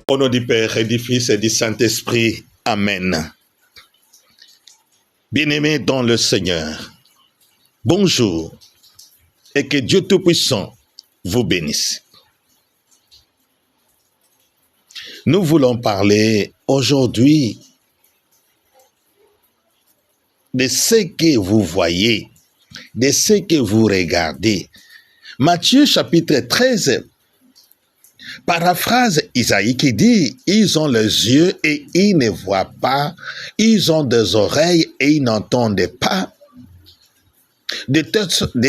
Au nom du Père et du Fils et du Saint-Esprit. Amen. Bien-aimés dans le Seigneur, bonjour et que Dieu Tout-Puissant vous bénisse. Nous voulons parler aujourd'hui de ce que vous voyez, de ce que vous regardez. Matthieu chapitre 13 paraphrase Isaïe qui dit « Ils ont les yeux et ils ne voient pas, ils ont des oreilles et ils n'entendent pas, de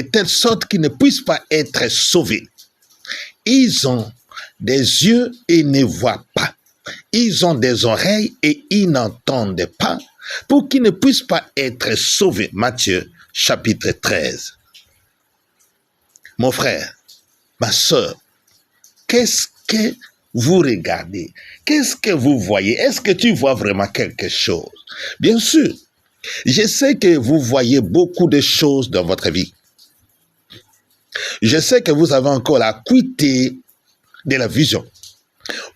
telle sorte qu'ils ne puissent pas être sauvés. Ils ont des yeux et ne voient pas, ils ont des oreilles et ils n'entendent pas, pour qu'ils ne puissent pas être sauvés. » Matthieu chapitre 13. Mon frère, ma soeur, qu'est-ce que vous regardez? Qu'est-ce que vous voyez? Est-ce que tu vois vraiment quelque chose? Bien sûr, je sais que vous voyez beaucoup de choses dans votre vie. Je sais que vous avez encore l'acuité de la vision.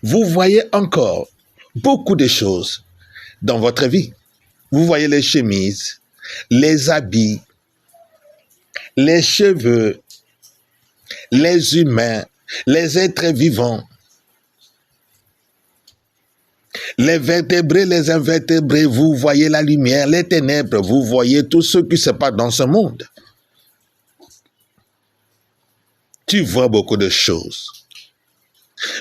Vous voyez encore beaucoup de choses dans votre vie. Vous voyez les chemises, les habits, les cheveux, les humains, les êtres vivants, les vertébrés, les invertébrés, vous voyez la lumière, les ténèbres, vous voyez tout ce qui se passe dans ce monde. Tu vois beaucoup de choses.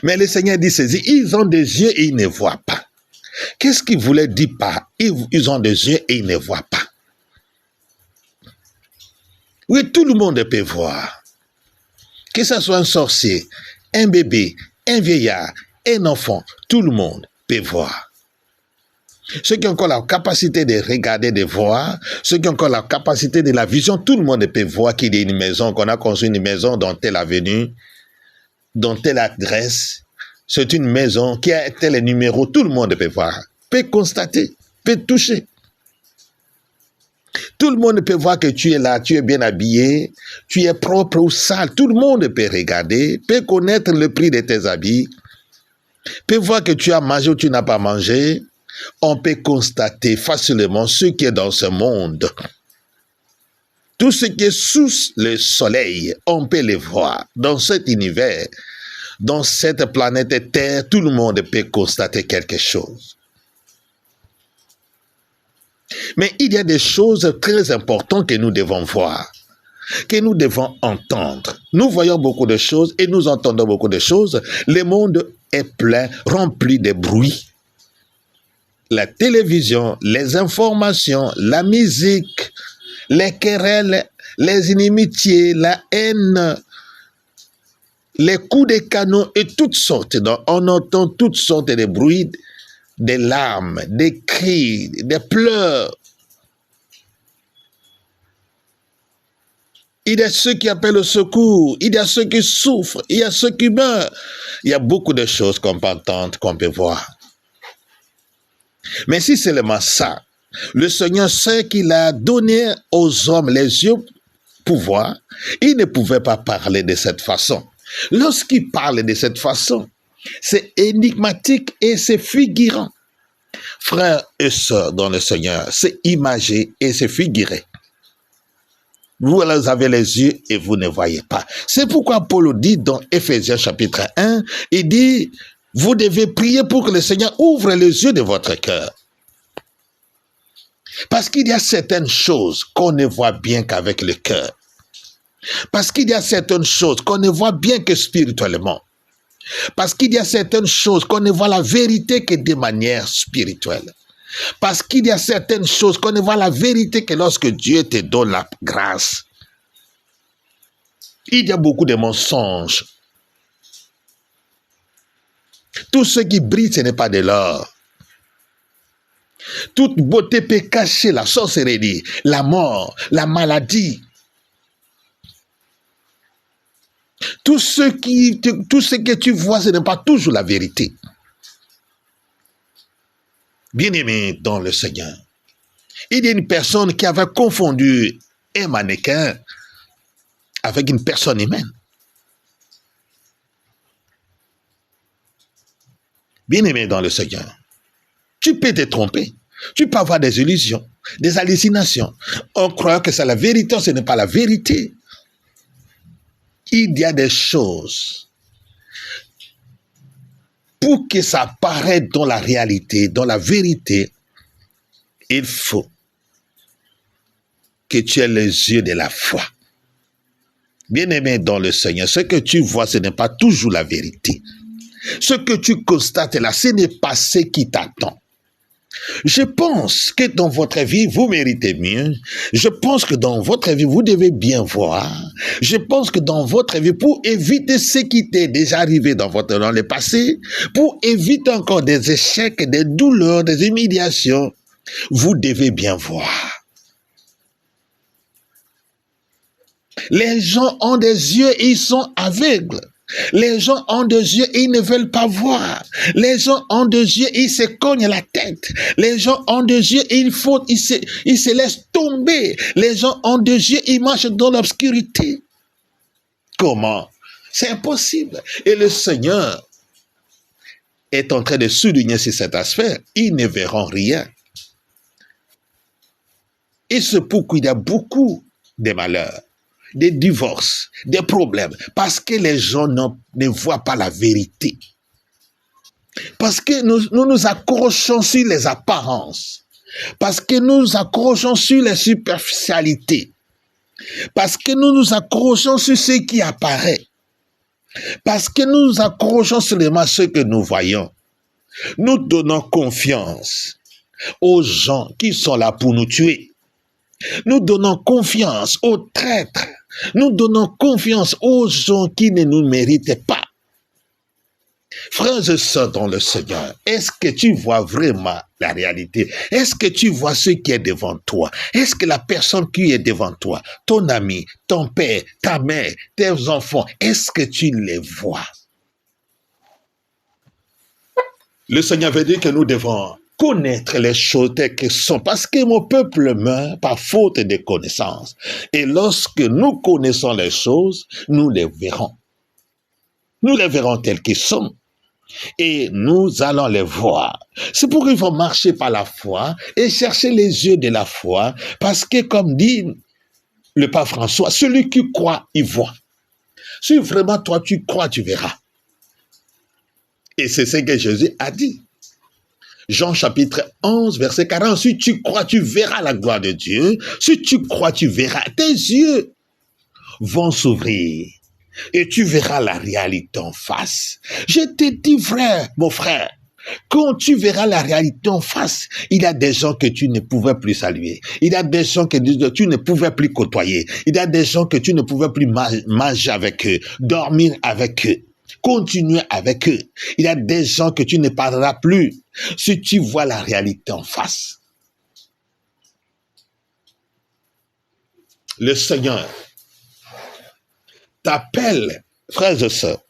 Mais le Seigneur dit ceci, ils ont des yeux et ils ne voient pas. Qu'est-ce qu'il voulait dire par ils ont des yeux et ils ne voient pas? Oui, tout le monde peut voir. Que ce soit un sorcier, un bébé, un vieillard, un enfant, tout le monde peut voir. Ceux qui ont encore la capacité de regarder, de voir, ceux qui ont encore la capacité de la vision, tout le monde peut voir qu'il y a une maison, qu'on a construit une maison dans telle avenue, dans telle adresse. C'est une maison qui a tel numéro, tout le monde peut voir, peut constater, peut toucher. Tout le monde peut voir que tu es là, tu es bien habillé, tu es propre ou sale. Tout le monde peut regarder, peut connaître le prix de tes habits, peut voir que tu as mangé ou tu n'as pas mangé. On peut constater facilement ce qui est dans ce monde. Tout ce qui est sous le soleil, on peut le voir. Dans cet univers, dans cette planète Terre, tout le monde peut constater quelque chose. Mais il y a des choses très importantes que nous devons voir, que nous devons entendre. Nous voyons beaucoup de choses et nous entendons beaucoup de choses. Le monde est plein, rempli de bruit. La télévision, les informations, la musique, les querelles, les inimitiés, la haine, les coups de canon et toutes sortes. On entend toutes sortes de bruits, des larmes, des cris, des pleurs. Il y a ceux qui appellent au secours, il y a ceux qui souffrent, il y a ceux qui meurent. Il y a beaucoup de choses qu'on peut entendre, qu'on peut voir. Mais si c'est seulement ça, le Seigneur sait qu'il a donné aux hommes les yeux pour voir, il ne pouvait pas parler de cette façon. Lorsqu'il parle de cette façon, c'est énigmatique et c'est figurant. Frères et sœurs dans le Seigneur, c'est imagé et c'est figuré. Vous avez les yeux et vous ne voyez pas. C'est pourquoi Paul dit dans Éphésiens chapitre 1, il dit, vous devez prier pour que le Seigneur ouvre les yeux de votre cœur. Parce qu'il y a certaines choses qu'on ne voit bien qu'avec le cœur. Parce qu'il y a certaines choses qu'on ne voit bien que spirituellement. Parce qu'il y a certaines choses qu'on ne voit la vérité que de manière spirituelle. Parce qu'il y a certaines choses qu'on ne voit la vérité que lorsque Dieu te donne la grâce. Il y a beaucoup de mensonges. Tout ce qui brille, ce n'est pas de l'or. Toute beauté peut cacher la sorcellerie, la mort, la maladie. Tout ce que tu vois, ce n'est pas toujours la vérité. Bien-aimé dans le Seigneur, il y a une personne qui avait confondu un mannequin avec une personne humaine. Bien-aimé dans le Seigneur, tu peux te tromper. Tu peux avoir des illusions, des hallucinations. On croit que c'est la vérité, ce n'est pas la vérité. Il y a des choses. Pour que ça apparaisse dans la réalité, dans la vérité, il faut que tu aies les yeux de la foi. Bien-aimé dans le Seigneur, ce que tu vois, ce n'est pas toujours la vérité. Ce que tu constates là, ce n'est pas ce qui t'attend. Je pense que dans votre vie, vous méritez mieux. Je pense que dans votre vie, vous devez bien voir. Je pense que dans votre vie, pour éviter ce qui t'est déjà arrivé dans le passé, pour éviter encore des échecs, des douleurs, des humiliations, vous devez bien voir. Les gens ont des yeux et ils sont aveugles. Les gens ont des yeux et ils ne veulent pas voir. Les gens ont des yeux et ils se cognent la tête. Les gens ont des yeux et ils se laissent tomber. Les gens ont des yeux et ils marchent dans l'obscurité. Comment? C'est impossible. Et le Seigneur est en train de souligner sur cet aspect. Ils ne verront rien. Et c'est pourquoi il y a beaucoup de malheurs, des divorces, des problèmes, parce que les gens ne voient pas la vérité. Parce que nous nous accrochons sur les apparences, parce que nous nous accrochons sur les superficialités, parce que nous nous accrochons sur ce qui apparaît, parce que nous nous accrochons seulement sur ce que nous voyons. Nous donnons confiance aux gens qui sont là pour nous tuer. Nous donnons confiance aux traîtres. Nous donnons confiance aux gens qui ne nous méritent pas. Frères et sœurs dans le Seigneur, est-ce que tu vois vraiment la réalité? Est-ce que tu vois ce qui est devant toi? Est-ce que la personne qui est devant toi, ton ami, ton père, ta mère, tes enfants, est-ce que tu les vois? Le Seigneur veut dire que nous devons connaître les choses telles qu'elles sont, parce que mon peuple meurt par faute de connaissance. Et lorsque nous connaissons les choses, nous les verrons. Nous les verrons telles qu'elles sont. Et nous allons les voir. C'est pourquoi il faut marcher par la foi et chercher les yeux de la foi, parce que comme dit le pape François, celui qui croit, il voit. Si vraiment toi tu crois, tu verras. Et c'est ce que Jésus a dit. Jean chapitre 11, verset 40. Si tu crois, tu verras la gloire de Dieu. Si tu crois, tu verras. Tes yeux vont s'ouvrir et tu verras la réalité en face. Je te dis, frère, mon frère, quand tu verras la réalité en face, il y a des gens que tu ne pouvais plus saluer. Il y a des gens que tu ne pouvais plus côtoyer. Il y a des gens que tu ne pouvais plus manger avec eux, dormir avec eux, continuer avec eux. Il y a des gens que tu ne parleras plus si tu vois la réalité en face. Le Seigneur t'appelle, frères et sœurs,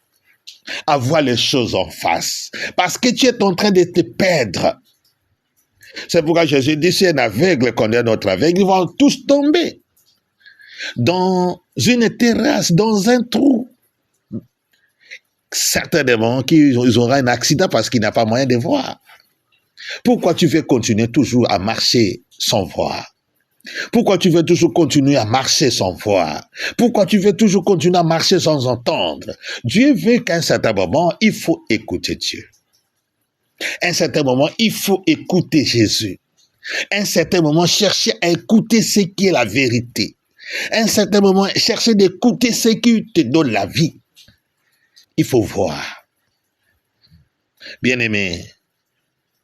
à voir les choses en face, parce que tu es en train de te perdre. C'est pourquoi Jésus dit, si un aveugle connaît notre aveugle, ils vont tous tomber dans une terrasse, dans un trou. Certainement qu'ils auront un accident parce qu'il n'a pas moyen de voir. Pourquoi tu veux continuer toujours à marcher sans voir? Pourquoi tu veux toujours continuer à marcher sans voir? Pourquoi tu veux toujours continuer à marcher sans entendre? Dieu veut qu'à un certain moment, il faut écouter Dieu. À un certain moment, il faut écouter Jésus. À un certain moment, chercher à écouter ce qui est la vérité. À un certain moment, chercher d'écouter ce qui te donne la vie. Il faut voir. Bien-aimé,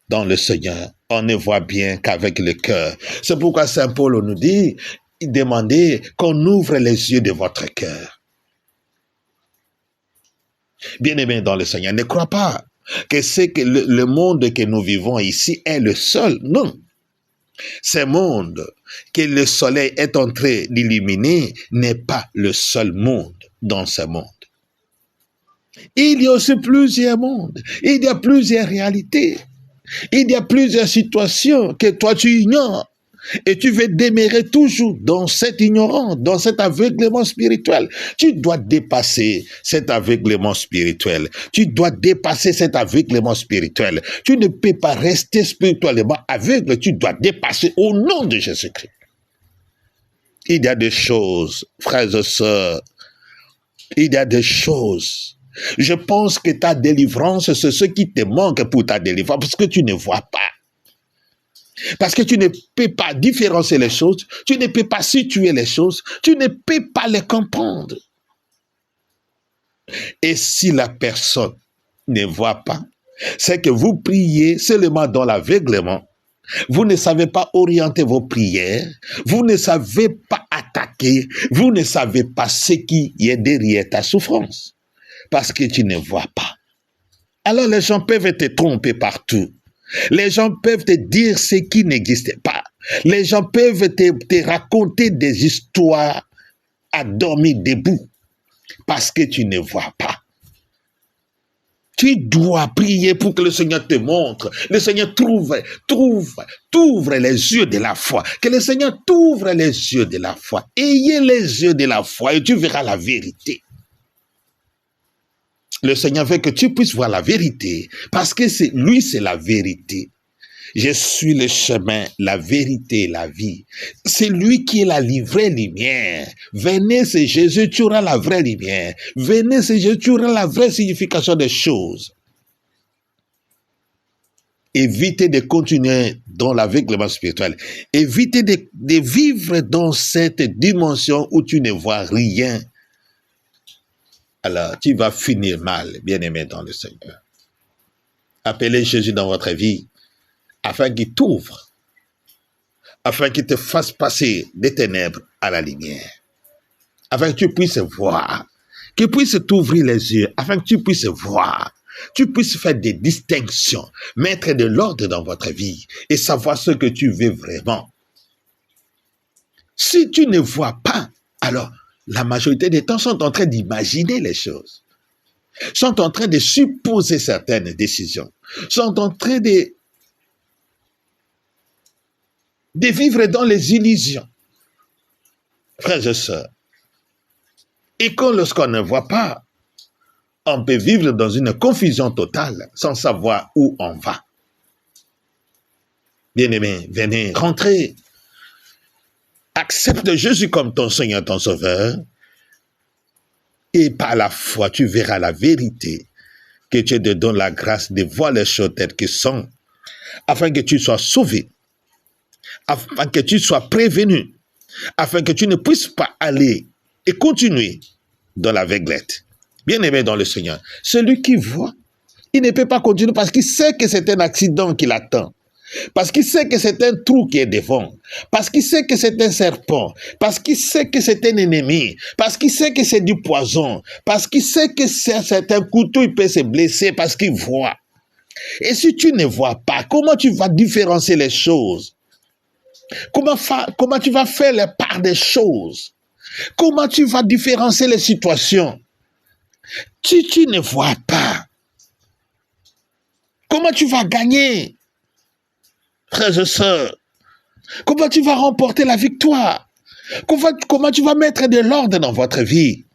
dans le Seigneur, on ne voit bien qu'avec le cœur. C'est pourquoi Saint Paul nous dit, demandez qu'on ouvre les yeux de votre cœur. Bien-aimé dans le Seigneur, ne crois pas que c'est que le monde que nous vivons ici est le seul. Non. Ce monde que le soleil est en train d'illuminer n'est pas le seul monde dans ce monde. Il y a aussi plusieurs mondes, il y a plusieurs réalités, il y a plusieurs situations que toi tu ignores. et tu veux demeurer toujours dans cette ignorance, dans cet aveuglement spirituel. Tu dois dépasser cet aveuglement spirituel. Tu dois dépasser cet aveuglement spirituel. Tu ne peux pas rester spirituellement aveugle, tu dois dépasser au nom de Jésus-Christ. Il y a des choses, frères et sœurs, il y a des choses. Je pense que ta délivrance, c'est ce qui te manque pour ta délivrance, parce que tu ne vois pas. Parce que tu ne peux pas différencier les choses, tu ne peux pas situer les choses, tu ne peux pas les comprendre. Et si la personne ne voit pas, c'est que vous priez seulement dans l'aveuglement. Vous ne savez pas orienter vos prières, vous ne savez pas attaquer, vous ne savez pas ce qui est derrière ta souffrance, parce que tu ne vois pas. Alors les gens peuvent te tromper partout. Les gens peuvent te dire ce qui n'existe pas. Les gens peuvent te raconter des histoires à dormir debout parce que tu ne vois pas. Tu dois prier pour que le Seigneur te montre. Le Seigneur t'ouvre les yeux de la foi. Que le Seigneur t'ouvre les yeux de la foi. Ayez les yeux de la foi et tu verras la vérité. Le Seigneur veut que tu puisses voir la vérité, parce que lui, c'est la vérité. Je suis le chemin, la vérité et la vie. C'est lui qui est la vraie lumière. Venez, c'est Jésus, tu auras la vraie lumière. Venez, c'est Jésus, tu auras la vraie signification des choses. Évitez de continuer dans l'aveuglement spirituel. Évitez de vivre dans cette dimension où tu ne vois rien. Alors, tu vas finir mal, bien-aimé dans le Seigneur. Appelez Jésus dans votre vie, afin qu'il t'ouvre, afin qu'il te fasse passer des ténèbres à la lumière, afin que tu puisses voir, qu'il puisse t'ouvrir les yeux, afin que tu puisses voir, tu puisses faire des distinctions, mettre de l'ordre dans votre vie et savoir ce que tu veux vraiment. Si tu ne vois pas, alors la majorité des temps sont en train d'imaginer les choses, sont en train de supposer certaines décisions, sont en train de vivre dans les illusions. Frères et sœurs, et quand lorsqu'on ne voit pas, on peut vivre dans une confusion totale sans savoir où on va. Bien-aimés, venez, rentrez. Accepte Jésus comme ton Seigneur, ton Sauveur. Et par la foi, tu verras la vérité. Que Dieu te donne la grâce de voir les choses telles qu'elles sont. Afin que tu sois sauvé. Afin que tu sois prévenu. Afin que tu ne puisses pas aller et continuer dans l'aveuglette. Bien-aimé dans le Seigneur, celui qui voit, il ne peut pas continuer parce qu'il sait que c'est un accident qui l'attend. Parce qu'il sait que c'est un trou qui est devant. Parce qu'il sait que c'est un serpent. Parce qu'il sait que c'est un ennemi. Parce qu'il sait que c'est du poison. Parce qu'il sait que c'est un couteau, il peut se blesser parce qu'il voit. Et si tu ne vois pas, comment tu vas différencier les choses? Comment tu vas faire la part des choses? Comment tu vas différencier les situations? Si tu ne vois pas, comment tu vas gagner? Frères et sœurs, comment tu vas remporter la victoire? Comment tu vas mettre de l'ordre dans votre vie?